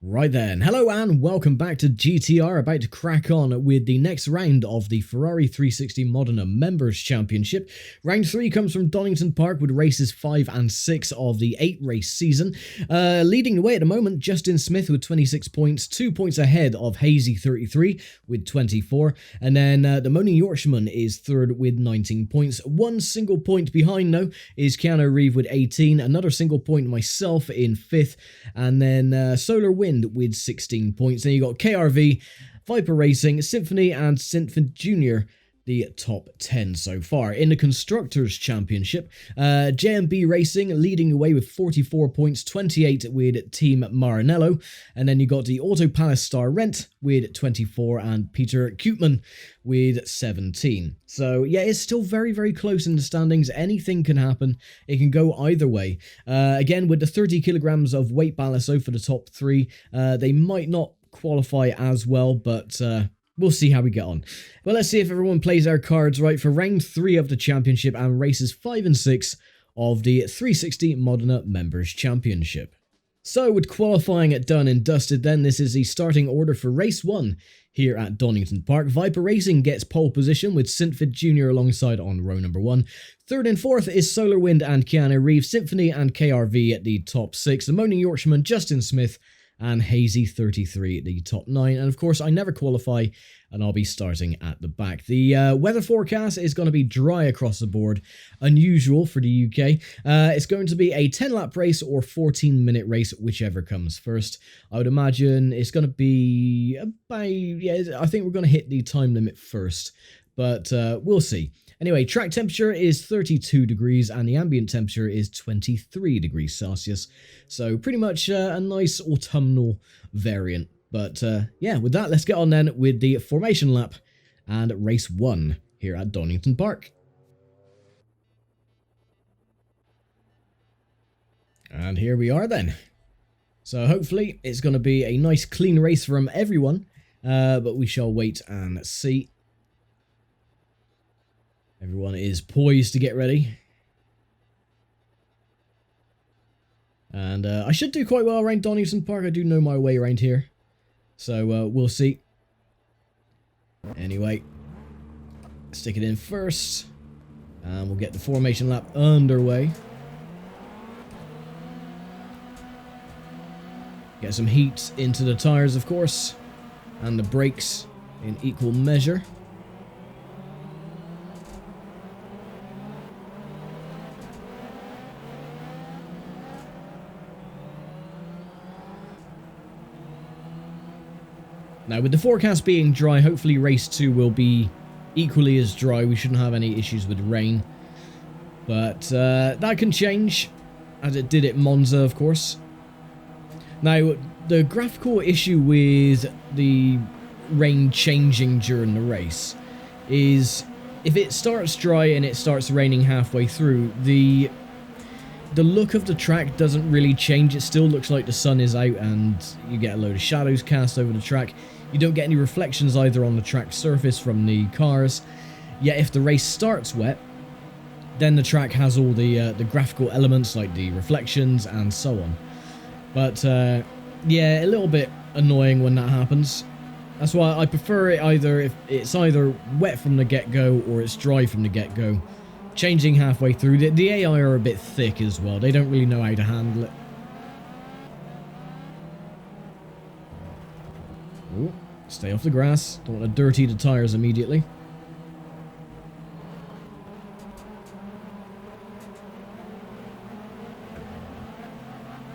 Right then, hello and welcome back to GTR, about to crack on with the next round of the Ferrari 360 Modena Members Championship. Round 3 comes from Donington Park with races 5 and 6 of the 8-race season. Leading the way at the moment, Justin Smith with 26 points, 2 points ahead of Hazy 33 with 24, and then the Moaning Yorkshireman is third with 19 points. One single point behind though is Keanu Reeve with 18, another single point myself in 5th, and then Solar Wind with 16 points. Then you got KRV, Viper Racing, Symphony, and Synfant Jr., the top 10 so far. In the Constructors' Championship, JMB Racing leading the way with 44 points, 28 with Team Maranello. And then you got the Auto Palace Star Rent with 24 and Peter Koopman with 17. So yeah, it's still very, very close in the standings. Anything can happen. It can go either way. Again, with the 30 kilograms of weight ballast over the top 3, they might not qualify as well, but we'll see how we get on. Well, let's see if everyone plays our cards right for round 3 of the championship and races 5 and 6 of the 360 Modena Members Championship. So, with qualifying done and dusted then, this is the starting order for race 1 here at Donington Park. Viper Racing gets pole position with Synfant Jr. alongside on row number 1. Third and fourth is Solar Wind and Keanu Reeves, Symphony and KRV at the top 6. The Moaning Yorkshireman, Justin Smith, and Hazy 33 at the top 9. And of course, I never qualify, and I'll be starting at the back. The weather forecast is going to be dry across the board, unusual for the UK. It's going to be a 10-lap race or 14-minute race, whichever comes first. I would imagine it's going to be about, I think we're going to hit the time limit first, but we'll see. Anyway, track temperature is 32 degrees and the ambient temperature is 23 degrees Celsius. So pretty much a nice autumnal variant. But yeah, with that, let's get on then with the formation lap and race 1 here at Donington Park. And here we are then. So hopefully it's going to be a nice clean race from everyone, but we shall wait and see. Everyone is poised to get ready. And I should do quite well around Donington Park. I do know my way around here. So we'll see. Anyway, stick it in first. And we'll get the formation lap underway. Get some heat into the tyres, of course. And the brakes in equal measure. Now, with the forecast being dry, hopefully race 2 will be equally as dry. We shouldn't have any issues with rain. But that can change, as it did at Monza, of course. Now, the graphical issue with the rain changing during the race is if it starts dry and it starts raining halfway through, the look of the track doesn't really change. It still looks like the sun is out and you get a load of shadows cast over the track. You don't get any reflections either on the track surface from the cars. Yet if the race starts wet, then the track has all the graphical elements like the reflections and so on. But yeah, a little bit annoying when that happens. That's why I prefer it either if it's either wet from the get-go or it's dry from the get-go. Changing halfway through. The AI are a bit thick as well. They don't really know how to handle it. Ooh, stay off the grass. Don't want to dirty the tyres immediately.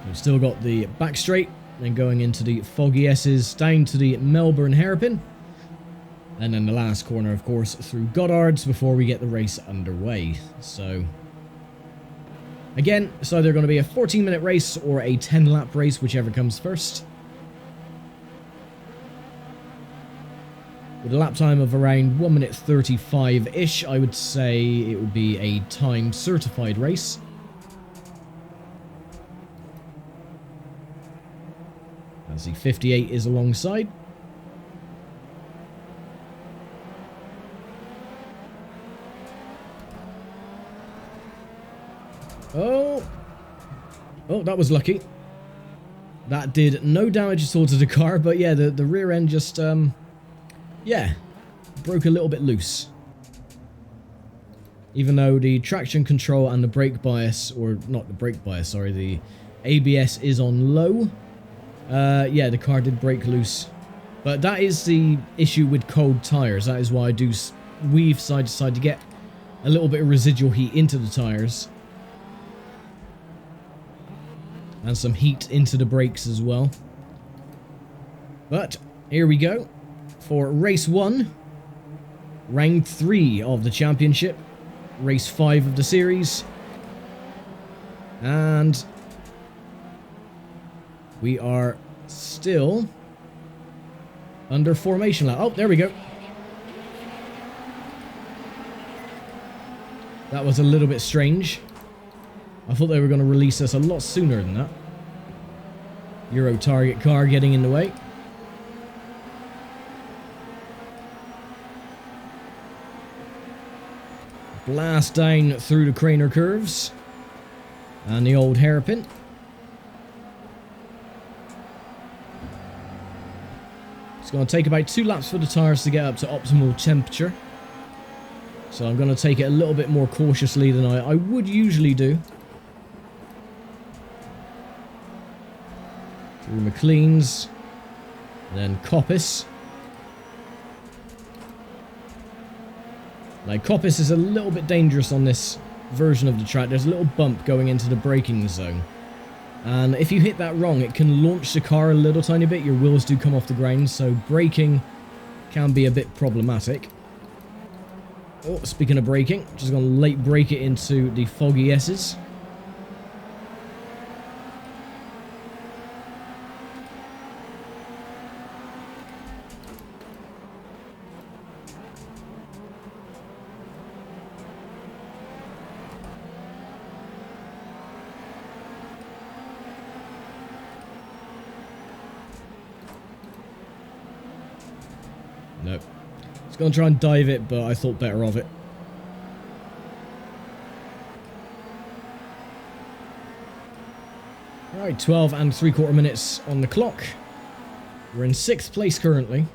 We've still got the back straight. Then going into the Foggy S's down to the Melbourne hairpin. And then the last corner, of course, through Goddard's before we get the race underway. So, again, it's either going to be a 14-minute race or a 10-lap race, whichever comes first. With a lap time of around 1 minute 35-ish, I would say it would be a time-certified race. As the 58 is alongside. Oh, that was lucky. That did no damage at all to the car, but yeah, the rear end just, yeah, broke a little bit loose. Even though the traction control and the brake bias, or not the brake bias, sorry, the ABS is on low, yeah, the car did break loose. But that is the issue with cold tyres. That is why I do weave side to side to get a little bit of residual heat into the tyres. And some heat into the brakes as well. But here we go for race 1, round 3 of the championship, race 5 of the series. And we are still under formation lap. Oh, there we go. That was a little bit strange. I thought they were going to release us a lot sooner than that. Euro target car getting in the way. Blast down through the Craner curves. And the old hairpin. It's going to take about 2 laps for the tyres to get up to optimal temperature. So I'm going to take it a little bit more cautiously than I would usually do. Through McLean's. Then Coppice. Now Coppice is a little bit dangerous on this version of the track. There's a little bump going into the braking zone. And if you hit that wrong, it can launch the car a little tiny bit. Your wheels do come off the ground, so braking can be a bit problematic. Oh, speaking of braking, just going to late brake it into the foggy S's. Nope. It's going to try and dive it, but I thought better of it. Alright, 12 and 3/4 minutes on the clock. We're in 6th place currently.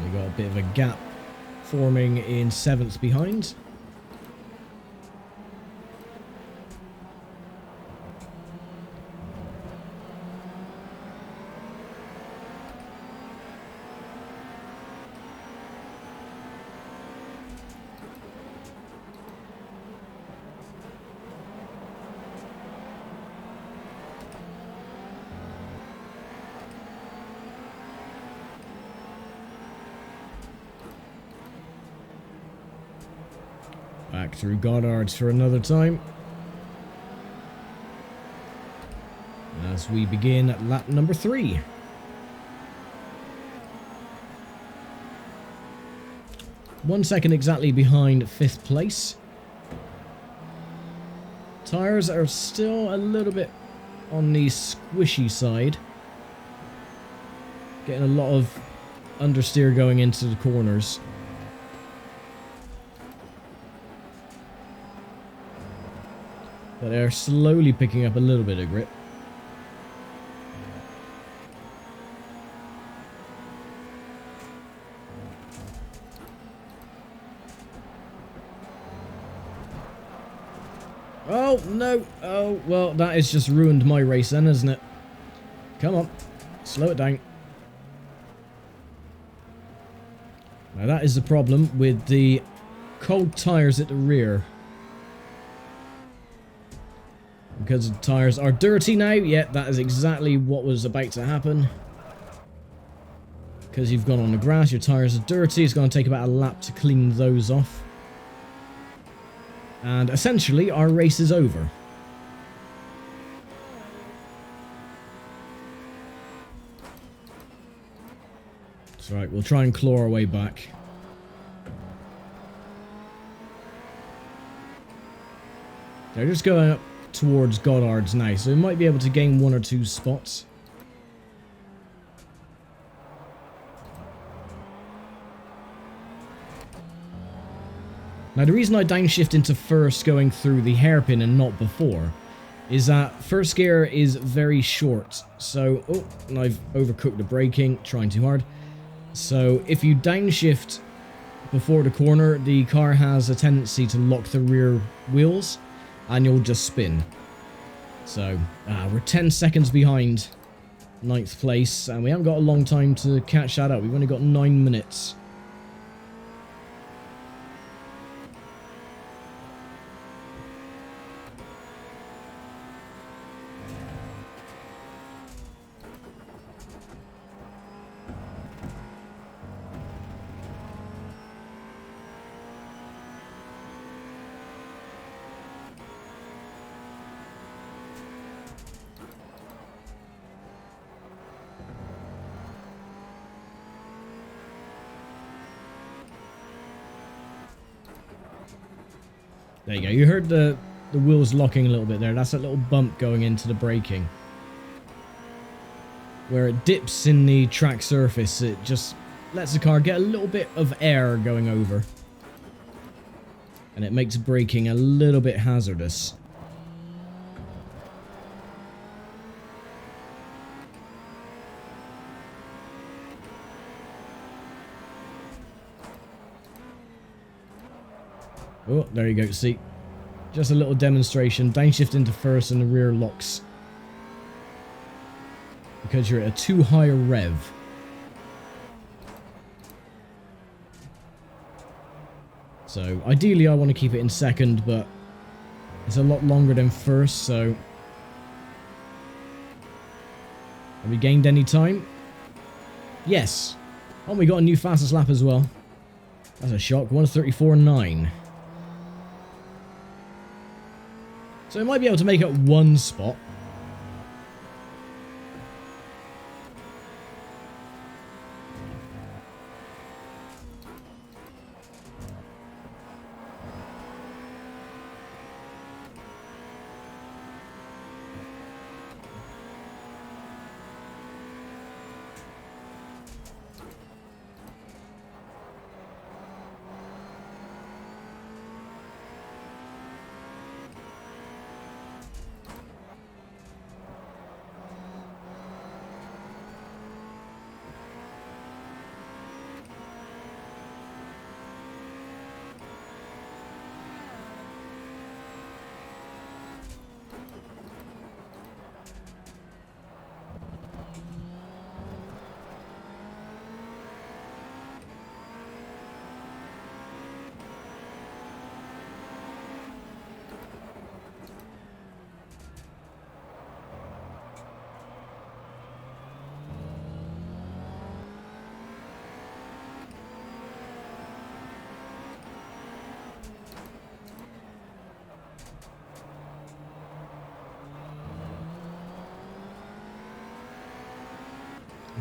We got a bit of a gap forming in 7th behind. Back through Goddard's for another time. As we begin at lap number 3. One second exactly behind 5th place. Tyres are still a little bit on the squishy side. Getting a lot of understeer going into the corners. But they're slowly picking up a little bit of grip. Oh, no. Oh, well, that has just ruined my race then, hasn't it? Come on. Slow it down. Now, that is the problem with the cold tyres at the rear. Because the tyres are dirty now. Yeah, that is exactly what was about to happen. Because you've gone on the grass, your tyres are dirty. It's going to take about a lap to clean those off. And essentially, our race is over. That's right, we'll try and claw our way back. They're just going up towards Goddard's now, so we might be able to gain 1 or 2 spots. Now the reason I downshift into first going through the hairpin and not before is that first gear is very short. So, oh, and I've overcooked the braking, trying too hard. So if you downshift before the corner, the car has a tendency to lock the rear wheels and you'll just spin. So, we're 10 seconds behind 9th place, and we haven't got a long time to catch that up. We've only got 9 minutes. There you go. You heard the wheels locking a little bit there. That's a little bump going into the braking. Where it dips in the track surface, it just lets the car get a little bit of air going over. And it makes braking a little bit hazardous. Oh, there you go. See, just a little demonstration. Downshift into first and the rear locks. Because you're at a too high a rev. So, ideally I want to keep it in second, but it's a lot longer than first, so... Have we gained any time? Yes. Oh, we got a new fastest lap as well. That's a shock. 1:34.9. So we might be able to make it 1 spot.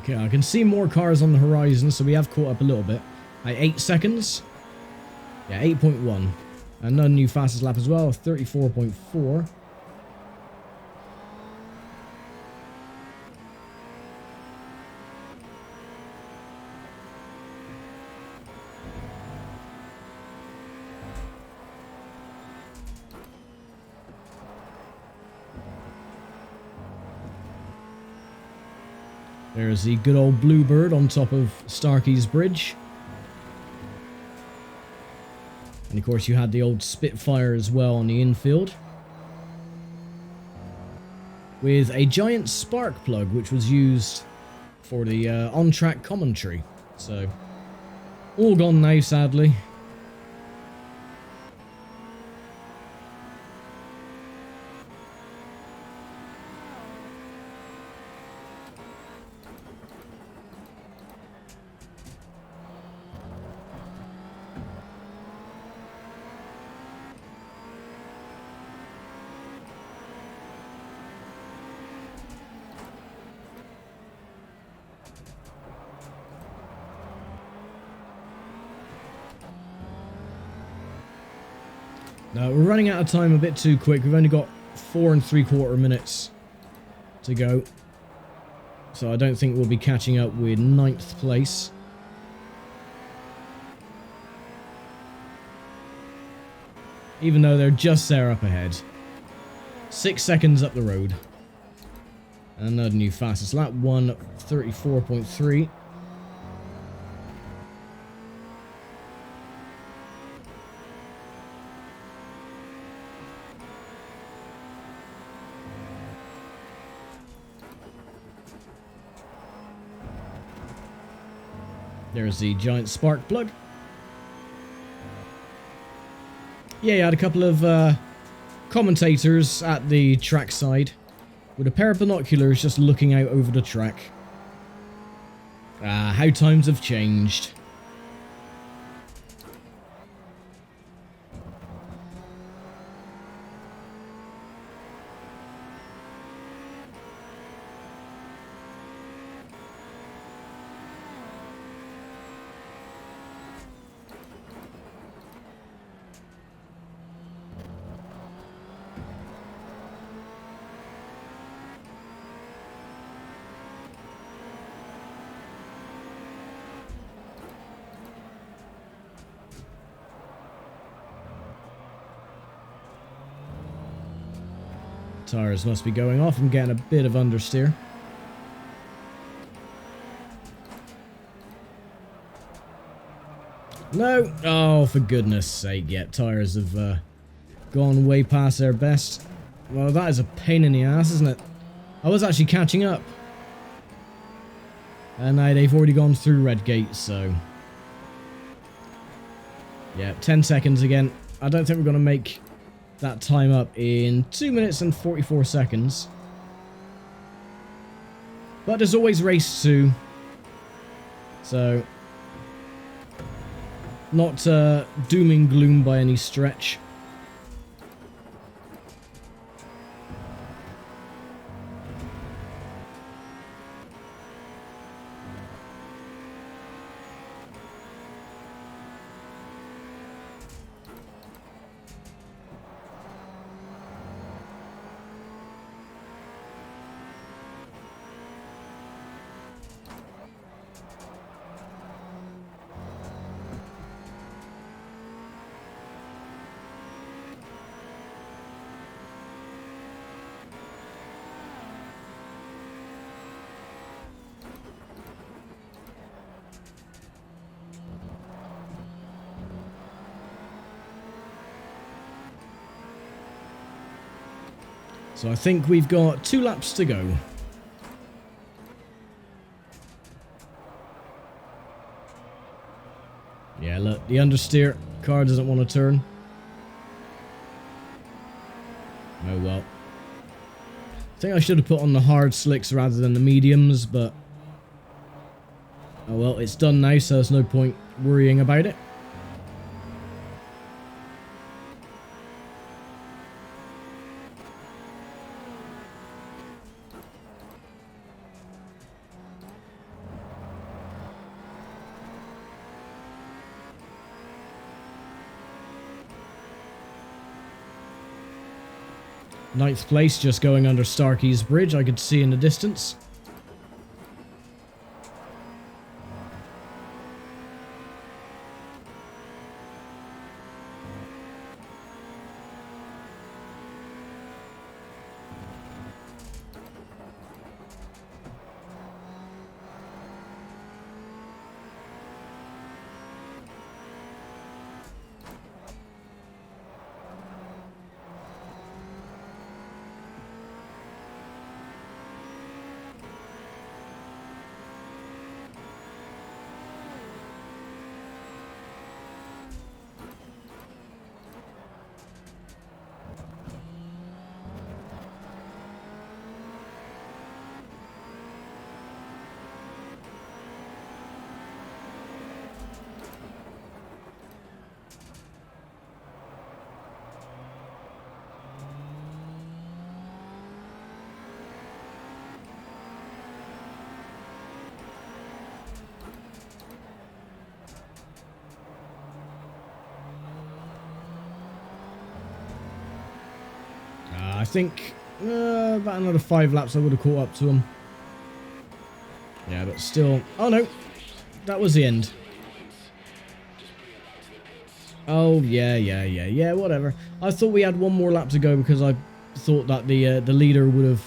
Okay, I can see more cars on the horizon, so we have caught up a little bit. 8 seconds. Yeah, 8.1. Another new fastest lap as well, 34.4. There's the good old Bluebird on top of Starkey's Bridge. And of course you had the old Spitfire as well on the infield. With a giant spark plug which was used for the on-track commentary. So, all gone now sadly. No, we're running out of time a bit too quick. We've only got 4 3/4 minutes to go. So I don't think we'll be catching up with 9th place. Even though they're just there up ahead. 6 seconds up the road. Another new fastest lap, 1:34.3. There's the giant spark plug. Yeah, you had a couple of commentators at the trackside with a pair of binoculars just looking out over the track. Ah, how times have changed. Tires must be going off. I'm getting a bit of understeer. No! Oh, for goodness sake. Yeah, tires have gone way past their best. Well, that is a pain in the ass, isn't it? I was actually catching up. And now they've already gone through red gate, so... yeah, 10 seconds again. I don't think we're going to make that time up in 2 minutes and 44 seconds. But there's always race 2. So, not doom and gloom by any stretch. So I think we've got 2 laps to go. Yeah, look, the understeer car doesn't want to turn. Oh well. I think I should have put on the hard slicks rather than the mediums, but... oh well, it's done now, so there's no point worrying about it. Ninth place, just going under Starkey's Bridge, I could see in the distance. think about another 5 laps I would have caught up to him. Yeah, but still... Oh, no. That was the end. Oh, yeah, whatever. I thought we had one more lap to go because I thought that the leader would have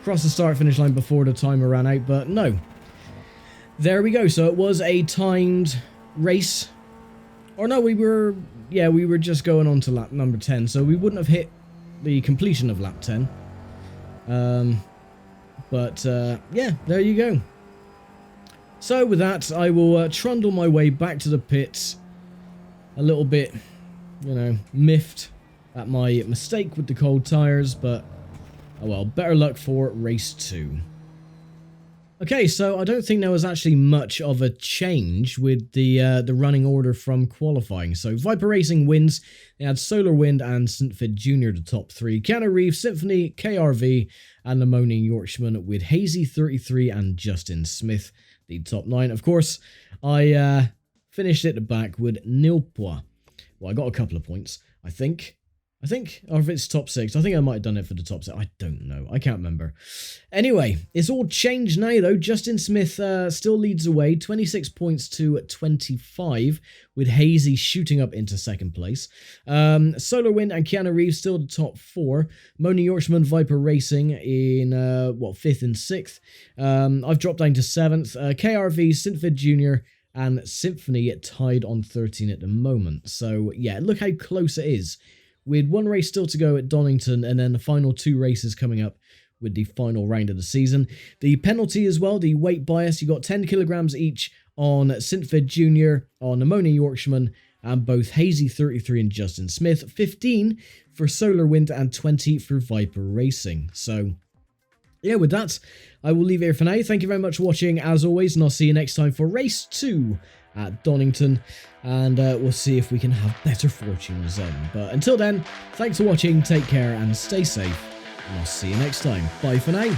crossed the start-finish line before the timer ran out, but no. There we go. So it was a timed race. Or no, we were just going on to lap number 10, so we wouldn't have hit the completion of lap 10. Yeah, there you go. So with that, I will trundle my way back to the pits, a little bit, you know, miffed at my mistake with the cold tyres, but oh well, better luck for race 2. Okay, so I don't think there was actually much of a change with the running order from qualifying. So Viper Racing wins. They had Solar Wind and St. Fid Jr. the top 3. Keanu Reeves, Symphony, KRV, and the Moaning Yorkshireman with Hazy 33 and Justin Smith the top 9. Of course, I finished at the back with nil points. Well, I got a couple of points, I think, or if it's top 6, I think I might have done it for the top 6. I don't know. I can't remember. Anyway, it's all changed now, though. Justin Smith still leads away, 26 points to 25, with Hazy shooting up into 2nd place. Solar Wind and Keanu Reeves still the top 4. Moaning Yorkshireman, Viper Racing in, 5th and 6th. I've dropped down to 7th. KRV, Synthvid Jr., and Symphony tied on 13 at the moment. So, yeah, look how close it is. With one race still to go at Donington, and then the final 2 races coming up with the final round of the season. The penalty as well, the weight bias, you got 10 kilograms each on Synthvid Jr., on the Moaning Yorkshireman, and both Hazy 33 and Justin Smith. 15 for Solar Wind and 20 for Viper Racing. So, yeah, with that, I will leave it here for now. Thank you very much for watching, as always, and I'll see you next time for race 2 at Donington, and we'll see if we can have better fortunes then. But until then, thanks for watching, take care and stay safe, and I'll see you next time. Bye for now.